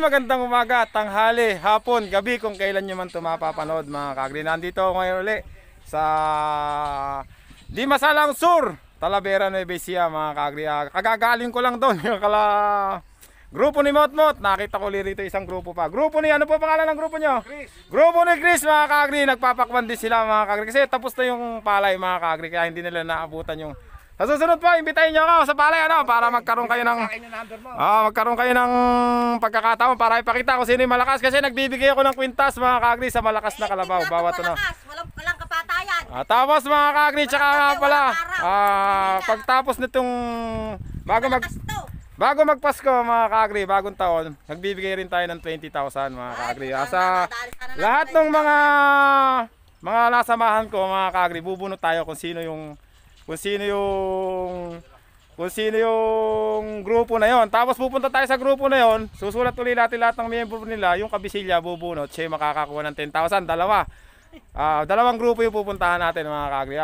magandang umaga, tanghali, hapon, gabi kung kailan nyo man ito mapapanood mga kaagri. Nandito ako ngayon uli sa Dimasalang Sur, Talavera, Nueva Ecija mga kaagri. Kagagaling ko lang doon yung grupo ni Motmot. Nakita ko ulit rito isang grupo pa. Grupo ni, ano po pangalan ng grupo nyo? Chris. Grupo ni Chris mga kaagri. Nagpapakwan din sila mga kaagri. Kasi tapos na yung palay mga kaagri. Kaya hindi nila naabutan yung... Sa susunod po, imbitahin nyo ako sa palay para magkaroon kayo ng pagkakataon para ipakita ko sino yung malakas. Kasi nagbibigay ako ng kwintas mga kaagri sa malakas na kalabaw. Bawat ano. Walang kapatayan. Tapos mga kaagri, tsaka nga pala, pagtapos nitong bago magpasko mga kaagri, bagong taon, nagbibigay rin tayo ng 20,000 mga kaagri. Sa lahat ng mga nasamahan ko mga kaagri, bubunot tayo kung sino yung grupo na yon. Tapos pupunta tayo sa grupo na yon, susulat ulit natin lahat ng miyembro nila, yung kabisilya bubunot, siya makakakuha ng 10,000, dalawang grupo yung pupuntahan natin mga kaagri.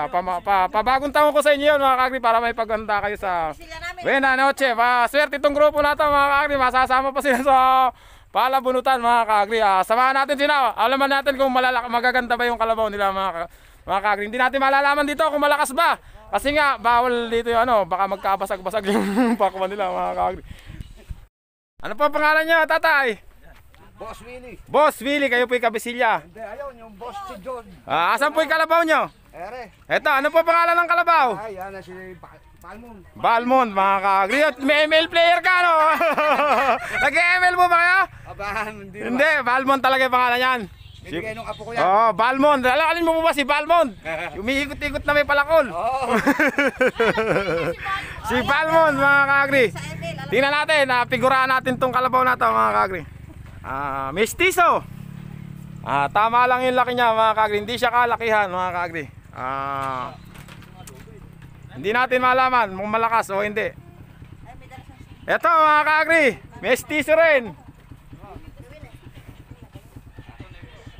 Pabagong taon ko sa inyo yun mga kaagri para may paghanda kayo sa buena noche. Swerte itong grupo na ito mga kaagri, masasama pa sila sa palabunutan mga kaagri. Samahan natin sila, alaman natin kung magaganda ba yung kalabaw nila mga kaagri. Hindi natin malalaman dito kung malakas ba. Kasi nga, bawal dito yung baka magkabasag-basag yung pakwan nila mga kaagri. Ano po pangalan niya, tatay? Boss Willie. Boss Willie, kayo po yung kabisilya. Hindi, ayun, yung boss si John. Asan po yung kalabaw nyo? Ere. Eto, ano po pangalan ng kalabaw? Ay, yan na si Balmon. Balmon, mga kaagri. May ML player ka, no? Nag-ML mo ba kayo? Abahan, hindi. Hindi, Balmon talaga yung pangalan yan. Bibigay nung apo ko yan. Oh, Balmond. Alin mo ba si Balmond? Umiikot-ikot na may palakol. Oo. Si Balmond mga kaagri. Tingnan natin, figurahan natin tong kalabaw na to mga kaagri. Mestizo. Tama lang yung laki niya mga kaagri. Hindi siya kalakihan mga kaagri. Hindi natin malaman kung malakas o hindi. Ito mga kaagri, mestizo rin.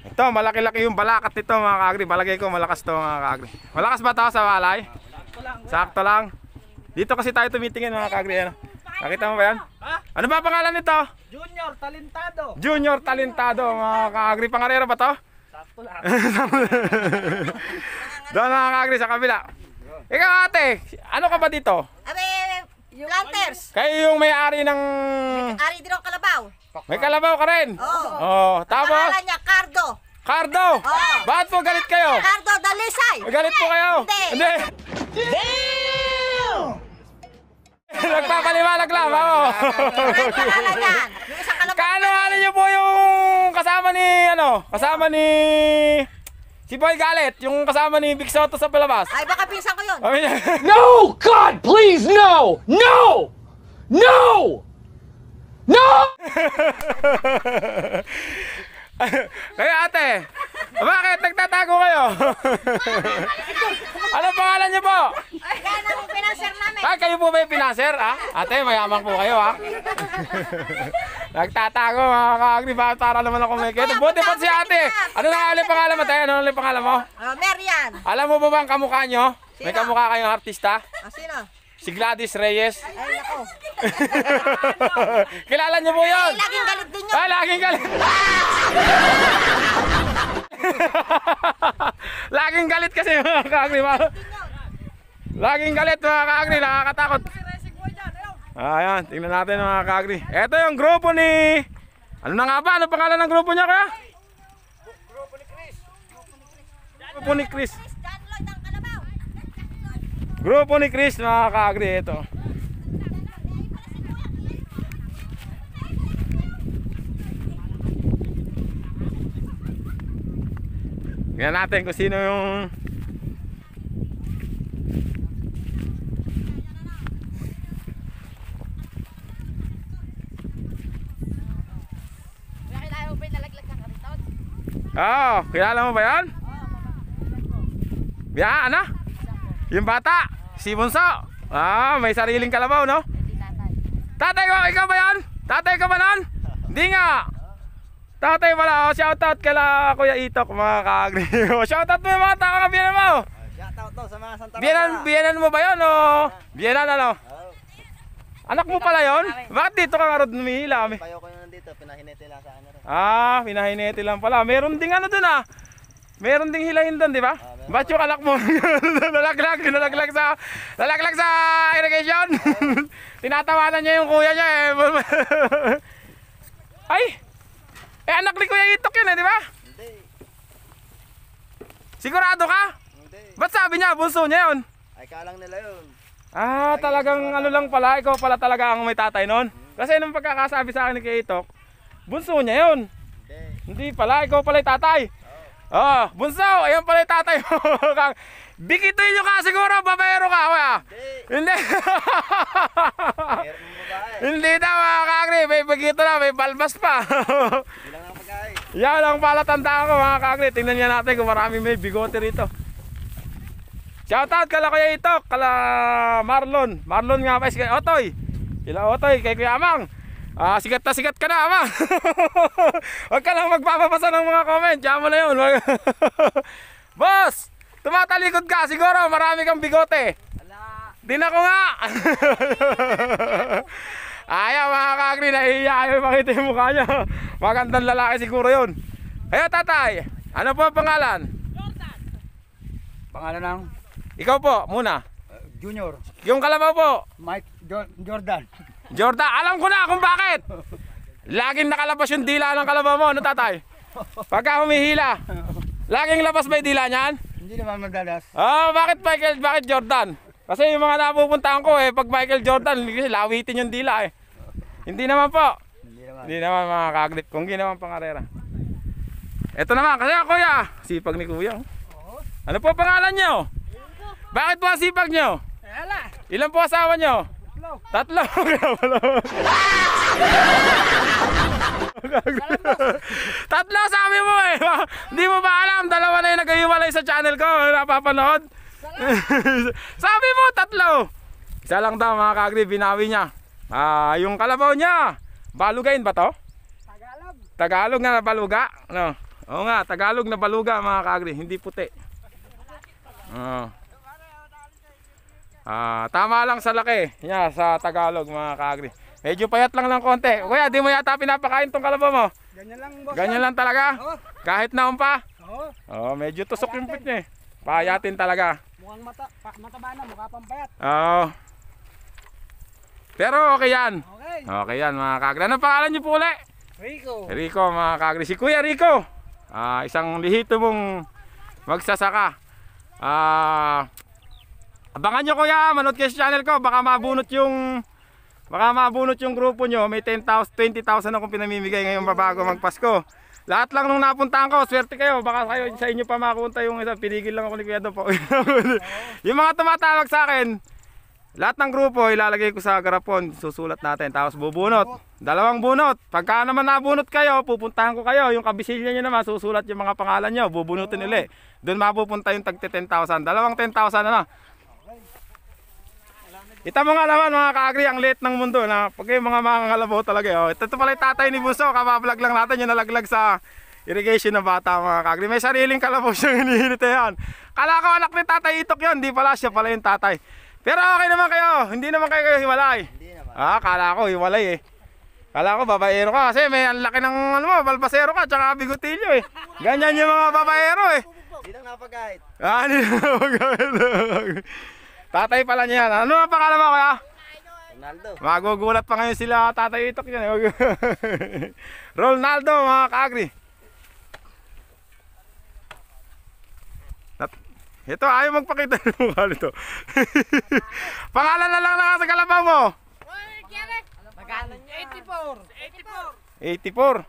Ito, malaki-laki yung balakat nito mga kaagri. Balagay ko malakas to mga kaagri. Malakas ba ito sa balay? Sakto lang. Dito kasi tayo tumitingin mga kaagri. Nakita mo ba yan? Ano ba pangalan nito? Junior Talentado. Junior Talentado mga kaagri. Pangarera ba to? Sakto lang. Doon mga kaagri sa kabila. Ikaw ate, ano ka ba dito? Planters. Kayo yung may-ari ng... Ari din ang kalabaw. May kalabaw ka rin? Oo. Tapos? Pangalan niya, Cardo. Cardo? Oo. Bakit po galit kayo? Cardo Dalisay. Galit po kayo? Hindi. Damn! Nagpapaliwanag lang ako. Ang pangalan niyan. Yung isang kalabaw. Kaano niyo po yung kasama ni si Boy Galit, yung kasama ni Big Soto sa palabas. Ay, baka pinsan ko yun. No! God, please, no! No! No! No! Kaya ate, bakit nagtatago kayo? Ano pangalan niyo po? Yan ang pinanser namin. Kayo po ba yung pinanser? Ate, mayaman po kayo Nagtatago mga kaagri, para naman ako may kito. Buti pa si ate. Ano na ulit pangalan mo tayo? Ano ulit pangalan mo? Merian. Alam mo ba ba ang kamukha nyo? May kamukha kayong artista? Sino? Si Gladys Reyes. Ay, ako. Kilala niyo po yun? Laging galit din yun. Laging galit. Laging galit kasi mga kaagri. Laging galit mga kaagri, nakakatakot. Ayan, tingnan natin mga kaagri. Ito yung grupo ni... Ano na nga ba? Ano pangalan ng grupo niya kaya? Grupo ni Chris. Grupo ni Chris. John Lloyd ang kalabaw. Grupo ni Chris mga kaagri. Ito. Tingnan natin kung sino yung... kilala mo ba yan? Ano? Yung bata, si Bunso. May sariling kalabaw, no? Tatay ko, ikaw ba yan? Tatay ka ba nan? Hindi nga. Tatay pala, shoutout kala Kuya Itok mga kaagri. Shoutout mo yung mga tao kabiyanan mo. Shoutout to sa mga Santa Rosa. Biyanan mo ba yun o? Biyanan ano? Anak mo pala yon? Bakit dito ka nga rod numihila kami? Payo ko na nandito Ito, pinahinete lang sa ano rin. Ah, pinahinete lang pala. Meron ding ano dun ah. Meron ding hilahin dun, di ba? meron. Ba't yung alak mo? nalaglag sa irrigation. Tinatawanan niya yung kuya niya eh. Ay! Eh anak ni Kuya Itok yun eh, di ba? Hindi. Sigurado ka? Hindi. Ba't sabi niya, bunso niya yun? Ay, kalang nila yun. Ah, talagang ano lang pala, ikaw pala talaga ang may tatay nun? Kasi nung pagkakasabi sa akin ni Kuya Itok, bunso niya yun. Hindi. Hindi pala, ikaw pala yung tatay. Oh, bunso, ayan pala yung tatay mo. Bikitin nyo ka siguro, babayero ka, kuya. Hindi. Meron mong babae. Hindi daw mga kagri, may bagito na, may balbas pa. Hindi lang ang pagkain. Yan ang palatandaan ko mga kagri. Tingnan niya natin kung marami may bigote rito. Shoutout kala Kuya Itok, kala Marlon. Marlon nga pa, kay Otoy. Kila Otoy, kay Kuya Amang. Sikat na sikat ka na, Ama. Huwag ka lang magpapabasa ng mga comment. Diyan mo na yun. Boss, tumatalikod ka. Siguro marami kang bigote. Din ako nga. Ayaw mga kagri, nahihiya. Ayaw makita yung mukha niya. Magandang lalaki siguro yun. Ayaw tatay, ano po ang pangalan? Pangalan ng Ikaw po, muna. Junior. Yung kalabaw po. Mike Jordan. Jordan, alam ko na kung bakit. Laging nakalabas yung dila ng kalabaw mo, ano tatay? Pagka humihila. Laging labas ba yung dila niyan? Hindi naman madalas. Bakit Michael, bakit Jordan? Kasi yung mga napupuntahan ko Pag Michael Jordan, lawitin yung dila Hindi naman po. Hindi naman mga kagrip, kung ginawan pangarera. Ito naman, kasi kuya, sipag ni kuya. Ano po pangalan nyo? Bakit po ang sipag nyo? Ilan po asawa nyo? Tatlo. Tatlo sabi mo Hindi mo ba alam? Dalawa na yung nag-iwalay sa channel ko. Napapanood. Sabi mo tatlo. Isa lang daw mga kagri, binawi niya. Yung kalabaw niya. Balugain ba to? Tagalog na baluga. No. Oo nga, Tagalog na baluga mga kagri, hindi puti. Tama lang sa laki niya sa Tagalog mga kagri. Medyo payat lang ng konti. Kuya, di mo yata pinapakain tong kalabaw mo? Ganyan lang, boss. Ganyan lang talaga? Oo. Kahit naon pa? Oo. Medyo tusok yung pit niya Payatin talaga. Mukhang mataba na, mukha pang payat. Oo. Pero okay yan. Okay. Okay yan mga kagri. Ano pangalan niyo po ulit? Rico. Rico mga kagri. Si Kuya Rico. Isang lihito mong magsasaka. Abangan nyo kuya, manood kayo sa channel ko. Baka mabunot yung grupo nyo. May 10,000, 20,000 akong pinamimigay ngayong bago magpasko. Lahat lang nung napuntahan ko, swerte kayo. Baka kayo sa inyo pa makunta yung isa. Pinigil lang ako ni Kuya doon po. Yung mga tumatawag sa akin, lahat ng grupo ilalagay ko sa garapon. Susulat natin, tapos bubunot. 2 bunot. Pagka naman nabunot kayo, pupuntahan ko kayo. Yung kabisilya nyo naman, susulat yung mga pangalan nyo. Bubunutin ulit. Doon mapupunta yung tagti 10,000. 10,000 ano. Ito mga naman mga kaagri, ang liit ng mundo na pag yung mga kalabaw talaga. Ito pala yung tatay ni Buso, kabablog lang natin yung nalaglag sa irrigation ng bata mga kaagri. May sariling kalabaw siyang hinihinit yan. Kala ko anak ni tatay Itok yun, di pala siya pala yung tatay. Pero okay naman kayo, hindi naman kayo hiwalay. Hindi naman. Kala ko hiwalay Kala ko babaero ka kasi may ang laki ng balbasero ka tsaka bigotilyo Ganyan yung mga babaero Hindi lang napagkahit. Hindi na magkakita. Tatay pala niya yan. Ano ang pangalan mo kaya? Ronaldo. Magugulat pa ngayon sila tatay Itok yan Ronaldo mga kaagri. Ito ayaw magpakita ng mukha nito. Pangalan na lang sa kalabaw mo. 84.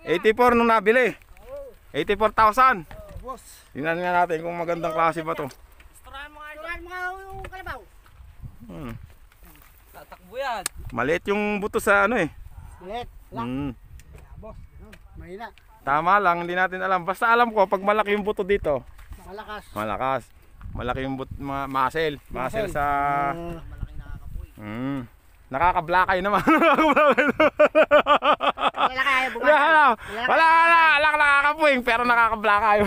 84 nung nabili. 84,000. Boss. Tingnan nga natin kung magandang klase ba to. Turahan mo nga yung kalabaw. Tatakbo yan. Maliit yung buto sa Ulit. Boss. Mahina. Tama lang, hindi natin alam. Basta alam ko pag malaki yung buto dito, Malakas. malakas. Malaki yung muscle. Muscle sa Malaking nakakapoy. nakaka-black eye naman. Wala kaya Wala nakakapuwing pero nakakabla kayo.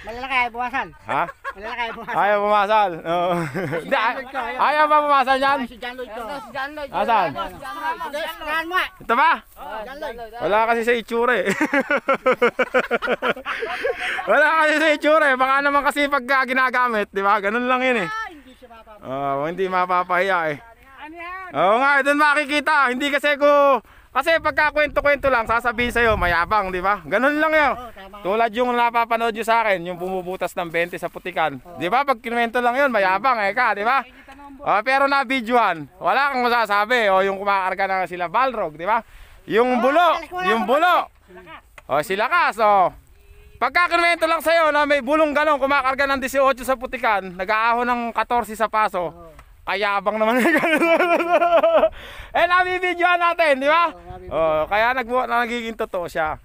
Malalaki ay buwasan. Ha? Malalaki ay buwasan. Ayaw pumasal. Oo. Hindi, ayaw ba pumasal yan? Si John Lloyd ko. Asan? Saan mo? Ito ba? John Lloyd. Wala kasi sa itsura eh. Wala kasi sa itsura eh. Baka naman kasi pagka ginagamit, di ba? Ganun lang yun eh. Hindi siya mapapagod. Oo, hindi mapapahiya eh. Oo nga, doon makikita. Hindi kasi ko... Kasi pagka kwento-kwento lang, sasabihin sa'yo, mayabang, di ba? Ganun lang yun. Tulad yung napapanood nyo sa akin, yung bumubutas ng 20 sa putikan. Di ba? Pag kinuwento lang yun, mayabang eh ka, di ba? Pero na-videoan, wala kang masasabi. O yung kumakarga na sila Balrog, di ba? Yung bulo, sila kas, o. Pagka kinuwento lang sa'yo na may bulong ganon, kumakarga ng 18 sa putikan, nag-aahon ng 14 sa paso. Ayabang naman yung eh, nabibidyoan natin, di ba? Kaya nagiging totoo siya.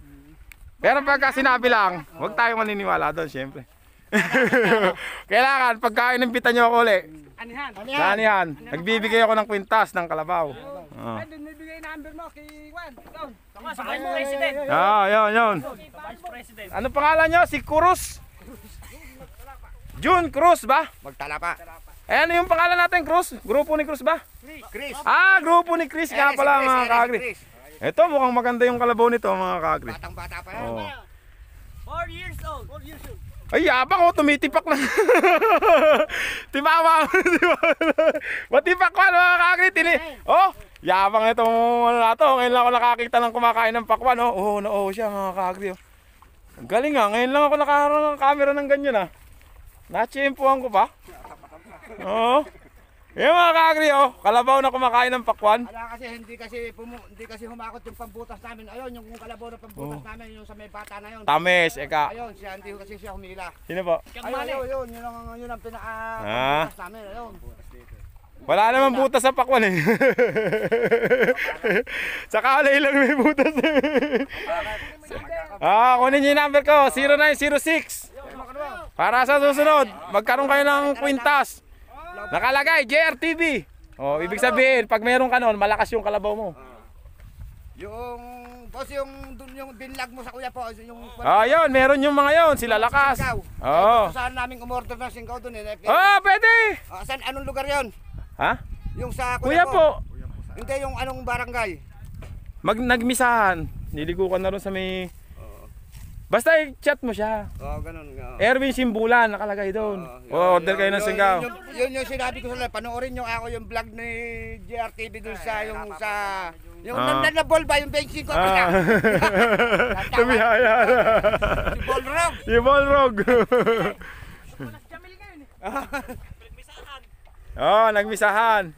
Pero pagka sinabi lang, huwag tayong maniniwala doon, syempre. Kailangan, pagka inimbitan nyo ako ulit, anihan, nagbibigay ako ng kwintas ng kalabaw. Pwede nabigay number mo kay Juan. Sa Vice President. Yun. Vice President. Ano pangalan nyo? Si Cruz? June Cruz ba? Magtala pa. Eh, ano yung pangalan natin, Cruz? Grupo ni Cruz ba? Chris. Grupo ni Chris nga pala, mga kaagri. Ito, mukhang maganda yung kalabaw nito, mga kaagri. Batang-bata pa yan. Oh. 4 years old. Ay, yabang, tumitipak na. Timawa. Matipak ka, mga kaagri. Yabang itong ano na to. Ngayon lang ako nakakita ng kumakain ng pakwan. Oo siya, mga kaagri. Ang galing nga, ngayon lang ako nakaharap ng camera ng ganyan ah. Natsyempuhan ko pa. Oo. Yung mga kaagri, kalabaw na kumakain ng pakwan. Ala kasi hindi kasi humakot yung pambutas namin. Ayun, yung kalabaw na pambutas namin, yung sa may bata na yun. Tames, eka. Ayun, hindi kasi siya humila. Sino po? Ayun, yun ang pinaka-pambutas namin. Ayun. Wala naman butas sa pakwan eh. Sa kalay lang may butas eh. Kunin niyo yung number ko, 0906. Para sa susunod, magkaroon kayo ng kwintas. Nakalagay, JRTV. Ibig sabihin, pag meron ka nun, malakas yung kalabaw mo. Yung boss, yung binlag mo sa kuya po, yung Yun, meron yung mga yun, sila lakas. Saan namin umorder ng singkaw doon eh. Pwede. Saan, anong lugar yon? Ha? Yung sa Kuya po. Hindi, yung anong barangay? Nagmisahan. Niligo ka na ron sa may... Basta i-chat mo siya. Ganun nga. Erwin Simbulan, nakalagay doon. Order kayo ng singkaw. Yun yung sinabi ko sa panoorin nyo ako yung vlog ni JRTV doon sa yung nananabol ba yung benching ko? Tumihaya na. Si Bolrog. Si Bolrog. Nagmisahan.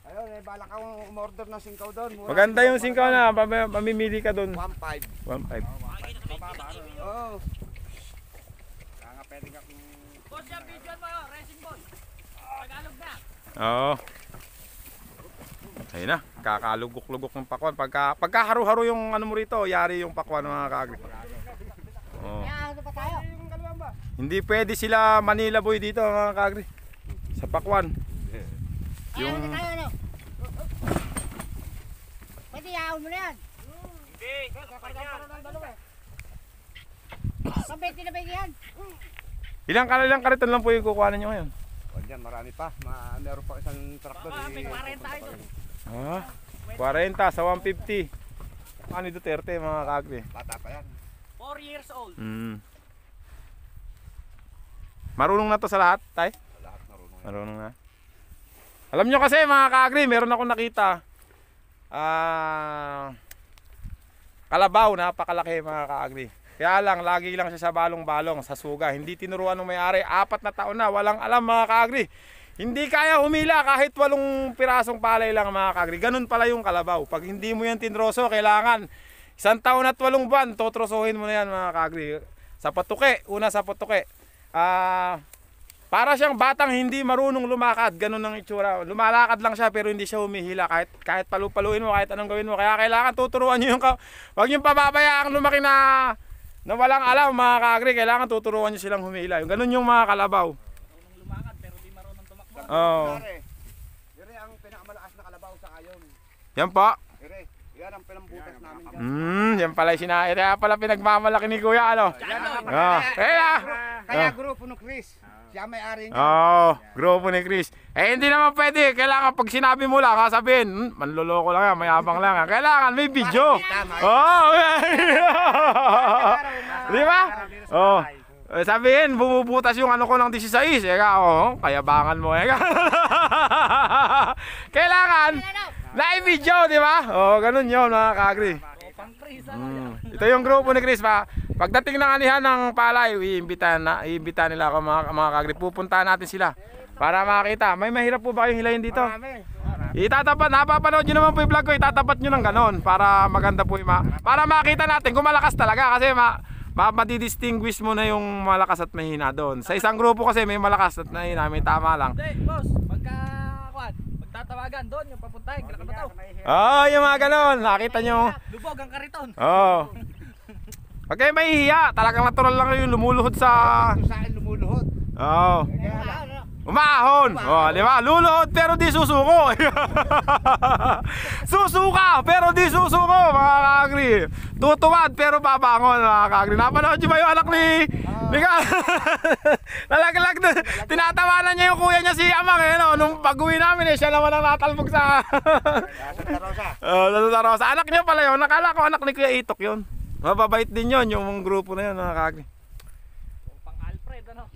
Ayun, balak akong umorder ng singkaw doon. Maganda yung singkaw na, mamimili ka doon. 1.5. 1.5. Oo. Boss, yan, video mo yun. Racing boy. Tagalog na. Oo. Ayun na, kakalugok-lugok ng pakwan. Pagka haru-haro yung ano mo rito, yari yung pakwan mga kaagri. Ano pa tayo? Hindi pwede sila Manila boy dito mga kaagri. Sa pakwan. Yung... Ano? Pwede yaon mo na yan. Hindi. Pambeti na ba yan? Ilang kariton lang po yung kukuhanan nyo ngayon? Diyan, marami pa. Meron pa isang truck doon. May 40 tayo doon. 40 sa 150. Ano Duterte mga kaagri? Bata pa yan. 4 years old. Marunong na to sa lahat, tay? Lahat marunong. Marunong na. Alam nyo kasi mga kaagri, meron akong nakita. Kalabaw, napakalaki mga kaagri. Kaya lang, lagi lang siya sa balong-balong, sa suga. Hindi tinuruan ng may-ari. 4 na taon na, walang alam mga kaagri. Hindi kaya humila kahit 8 pirasong palay lang mga kaagri. Ganun pala yung kalabaw. Pag hindi mo yan tinroso, kailangan 1 taon at 8 buwan, totrosohin mo na yan mga kaagri. Sa patuke, una sa patuke. Para siyang batang hindi marunong lumakad, ganun ang itsura. Lumalakad lang siya pero hindi siya humihila kahit palu-paluin mo, kahit anong gawin mo. Kaya kailangan tuturuan niyo yung wag yung pababayaang lumaki na walang alam mga kaagri. Kailangan tuturuan niyo silang humihila. Yung ganun yung mga kalabaw. Marunong lumakad pero di marunong tumakbo. Oo. Dire ang pinakamalakas na kalabaw sa ayon. Yan pa. Dire. Yan ang pinambutas namin. Yan pala yung sinahit. Kaya pala pinagmamalaki ni Kuya, ano? Kaya grupo no Chris. Siya may-ari niya. Grupo ni Chris. Hindi naman pwede. Kailangan pag sinabi mo lang, sabihin, manloloko lang yan, mayabang lang yan. Kailangan may video. Di ba? Sabihin, bumubutas yung ano ko ng 16. Kayabangan mo. Kailangan, na-video, di ba? Ganun yun, mga ka-agri. Ito yung grupo ni Chris pa. Pagdating ng anihan ng palay, iimbita nila ako mga ka-agri. Pupuntahan natin sila para makakita. May mahirap po ba kayong hilayin dito? Itatapat, napapanood nyo naman po yung vlog ko, itatapat nyo ng ganon para maganda po para makita natin kung malakas talaga kasi madidistinguish mo na yung malakas at mahina doon. Sa isang grupo kasi may malakas at mahina, may tama lang. Hindi, boss, magtatawagan doon yung papuntahin, Kalakabataw. Yung mga ganon, nakita nyo. Lubog ang kariton. Okay, may hiya. Talagang natural lang yung lumuluhod sa... Sa akin lumuluhod. Umahon. Di ba? Luluhod pero di susuko. Susuka pero di susuko, mga ka-agri. Tutuwad pero babangon, mga ka-agri. Napanood nyo ba yung anak ni... Nalaglag na. Tinatawanan niya yung kuya niya si Amang. Nung pag-uwi namin, siya naman ang natalbog sa... Santa Rosa. Anak niya pala yun. Nakala ko anak ni Kuya Itok yun. Mababait din yun, yung grupo na yun, mga ka-agri. Pang Alfred, ano?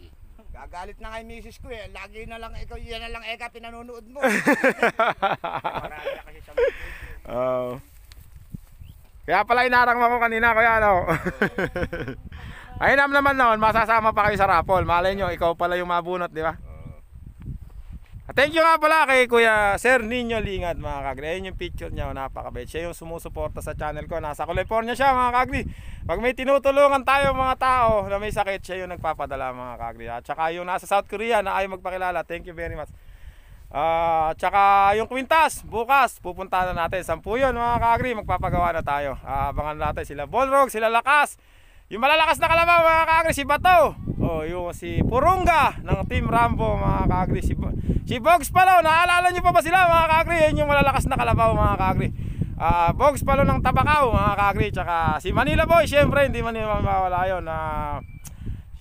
Gagalit na kay misis ko eh. Lagi na lang ikaw, yan na lang eka pinanonood mo. Kaya pala inarang mo ko kanina, kaya Ayun naman noon, masasama pa kayo sa raffle. Malay nyo, ikaw pala yung mabunot, di ba? Thank you nga pala kay Kuya Sir Nino Lingad, mga ka-agri. Ayun yung picture niya, napakabait. Siya yung sumusuporta sa channel ko. Nasa California siya, mga ka-agri. Pag may tinutulungan tayo mga tao na may sakit, siya yung nagpapadala, mga ka-agri. At saka yung nasa South Korea na ayaw magpakilala, thank you very much. At saka yung kwintas, bukas pupuntahan na natin. 10 yun, mga ka-agri, magpapagawa na tayo. Abangan natin sila Bolrog, sila Lakas. Yung malalakas na kalabaw, mga ka-agri, si Bato. Yung si Purunga ng Team Rambo, mga ka-agri. Si Bogs Palo, naalala nyo pa ba sila, mga ka-agri? Yan yung malalakas na kalabaw, mga ka-agri. Bogs Palo ng Tabakaw, mga ka-agri. Tsaka si Manila Boy, syempre hindi man mawala yun.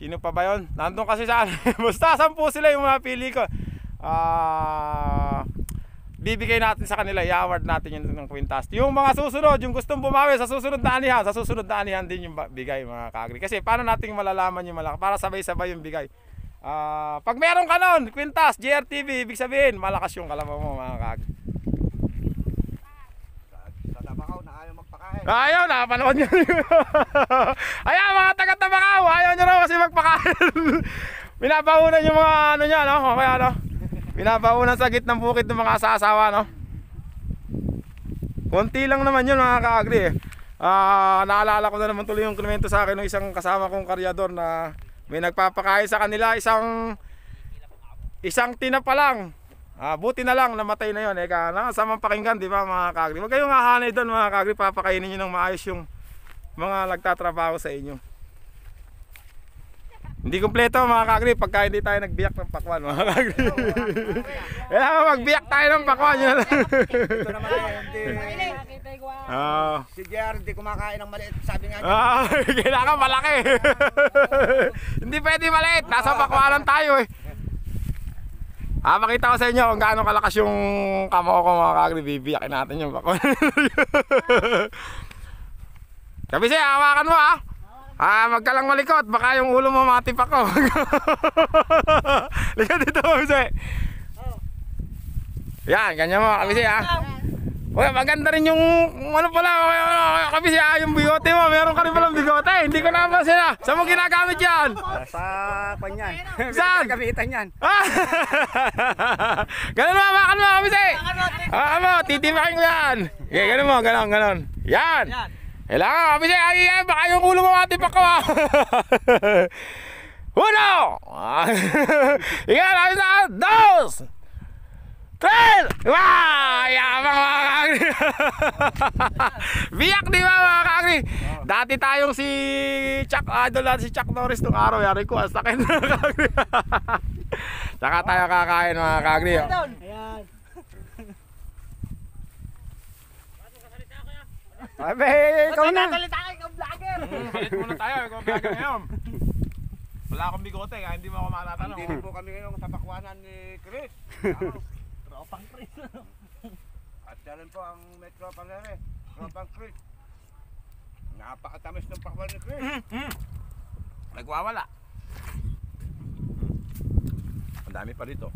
Sino pa ba yun? Nandun kasi saan. Basta 10 sila yung mga pili ko. Bibigay natin sa kanila, i-award natin yun ng kwintas. Yung mga susunod, yung gustong bumawi sa susunod na anihan din yung bigay, mga ka-agri. Kasi paano natin malalaman yung malakas? Para sabay-sabay yung bigay. Pag meron ka nun, kwintas, JRTV, ibig sabihin, malakas yung kalabaw mo, mga ka-agri. Sa Tabakaw na ayaw magpakain. Ayaw, napanood nyo. Ayan, mga taga-Tabakaw, ayaw nyo raw kasi magpakain. Binabaunan yung mga ano nyo, no? Okay, ano? Binabaunan sa gitnang bukid ng mga asawa, no? Konti lang naman yun, mga ka-agri. Naalala ko na naman tuloy yung komento sa akin ng isang kasama kong karyador na may nagpapakain sa kanila isang tina pa lang. Buti na lang namatay na yun. Nakasamang pakinggan, di ba, mga ka-agri? Huwag kayong hahanay doon, mga ka-agri. Papakainin nyo ng maayos yung mga nagtatrabaho sa inyo. Hindi kumpleto, mga ka-agri, pagka hindi tayo nagbiyak ng pakwan, mga ka-agri. Kailangan magbiyak tayo ng pakwan. Ito naman hindi. Ah. Si JR hindi kumakain ng maliit. Sabi nga niya. Kailangan malaki. Hindi pwede maliit. Nasa pakwanan tayo eh. Makita ko sa inyo kung gaano kalakas yung kamo ko, mga ka-agri. Bibiyakin natin yung pakwan. Kabisi, hawakan mo ah. Magka lang malikot, baka yung ulo mo matipak ko. Lihat dito, Kabisi. Yan, ganyan mo, Kabisi ah. Uy, maganda rin yung ano pala, Kabisi yung bigote mo. Meron ka rin palang bigote. Hindi ko napansin ah. Saan mo ginagamit yan? Sa panyan. Saan? Gamitan yan. Ganun mo, hawakan mo, Kabisi. Hawakan mo, titipakin ko yan. Okay, ganun mo, ganon. Yan. Kailangan, Kabisi, ay, baka yung ulo mo matipak ko ah. Uno! Iyan, Kabisi, 2! 3! Wow! Yabang, mga ka-agri. Biyak, di ba, mga ka-agri? Dati tayong si Chuck, idol natin si Chuck Norris nung araw. Yari ko, ang sakit, mga ka-agri. Saka tayo kakain, mga ka-agri. Ayan. Abe, ikaw na. Salita ka, ikaw vlogger. Palit muna tayo, ikaw vlogger ngayon. Wala akong bigote, kaya hindi mo ako matatanong. Hindi po kami ngayon sa pakwanan ni Chris. Tropang Chris. At siya rin po ang may tropang rin. Tropang Chris. Napakatamis ng pakwan ni Chris. Nagwawala. Ang dami pa dito.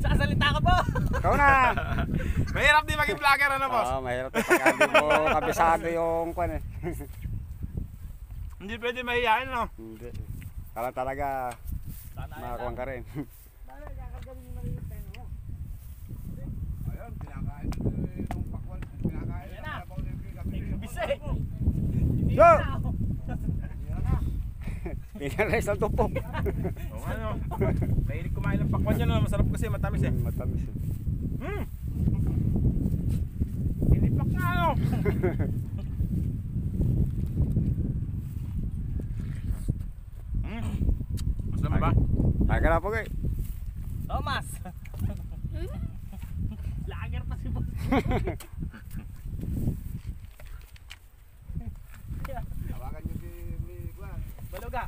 Sasalita ka po. Ikaw na. Mahirap din maging vlogger, ano boss? Oo, mahirap na pagka hindi mo kabisado yung kwan eh. Hindi pwede mahihain, no? Hindi. Kala talaga makakuha ka rin. Ayun, pinakain ng pakwan. Pinakain Ayan ng na. pakwan ni Chris. Bise. Go! Pinares ang tupok. Oo, ano? Mahilig kumain ng pakwan yan, no? Masarap kasi, matamis eh. Matamis eh. Inipak na, ano? Gusto mo ba? Taga na po kayo. Thomas. Vlogger pa si boss. Tawagan niyo si Juan. Baluga.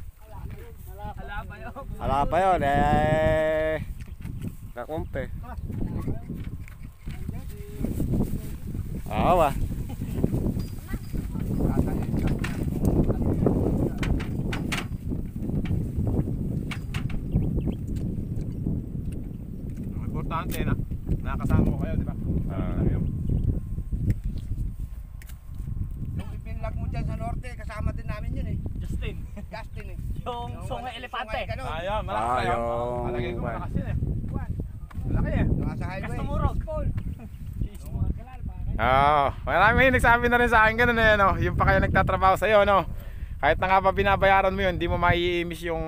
Ala ba yun? Wala pa yun eh. Kakumpe. Oo ba? Ang importante na nakasama ko kayo, di ba? Yung ipinlag mo dyan sa norte, kasama din namin yun eh. Justin. Justin eh. Yung sungay elepante. Sungay ganun. Ayun, malakas kayo. yung- Palagay ko malakas yun eh. Malaki eh. Yung sa highway. Kastumurog. Marami nagsabi na rin sa akin ganun eh, no? Yung pa kayo nagtatrabaho sa'yo, no? Kahit na nga pa binabayaran mo yun, di mo mai-miss yung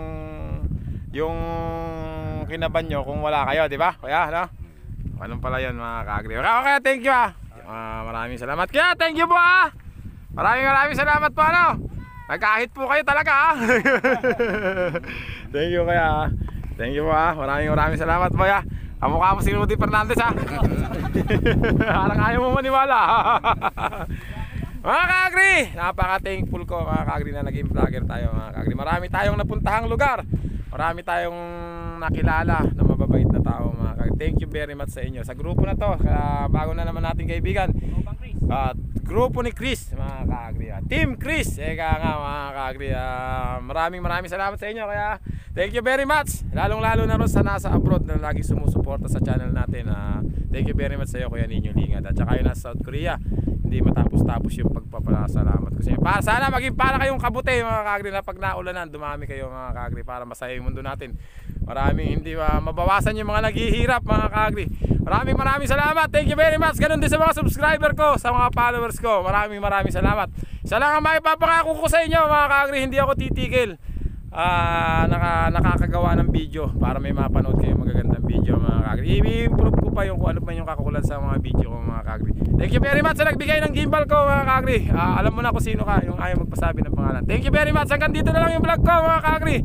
kinaban nyo kung wala kayo, di ba? Kaya, no? Anong pala yun, mga ka-agri. Okay, thank you ah. Maraming salamat. Kaya, thank you po ah. Maraming salamat po, ano? Nagkahit po kayo talaga ah. Thank you kaya ah. Thank you po ah. Maraming salamat po ah. Kamukha mo si Rudy Fernandez ha. Parang ayaw mo maniwala. Mga ka-agri, napaka-thankful ko mga ka-agri na naging vlogger tayo mga ka-agri. Marami tayong napuntahang lugar. Marami tayong nakilala na mababait na tao mga ka-agri. Thank you very much sa inyo. Sa grupo na to, bago na naman nating kaibigan. Tropang Chris. Grupo ni Chris mga ka-agri. Team Chris. Eka nga mga ka-agri. Maraming salamat sa inyo. Kaya thank you very much. Lalong-lalo na rin sa nasa abroad na lagi sumusuporta sa channel natin. Thank you very much sa iyo Kuya Ninyo Lingad. At saka yung nasa South Korea. Hindi matapos-tapos yung pagpapasalamat ko sa inyo. Sana maging para kayong kabute mga ka-agri na pag naulanan, dumami kayo mga ka-agri para masaya yung mundo natin. Maraming hindi mabawasan yung mga naghihirap mga ka-agri. Maraming salamat. Thank you very much. Ganun din sa mga subscriber ko, sa mga followers ko. Maraming salamat. Isa lang ang maipapangako ko sa inyo mga ka-agri, hindi ako titigil. Nakakagawa ng video para may mapanood kayo magagandang video mga ka-agri. I-improve ko pa yung kung ano pa yung kakukulan sa mga video ko mga ka-agri. Thank you very much sa nagbigay ng gimbal ko mga ka-agri. Alam mo na kung sino ka, yung ayaw magpasabi ng pangalan. Thank you very much. Hanggang dito na lang yung vlog ko mga ka-agri.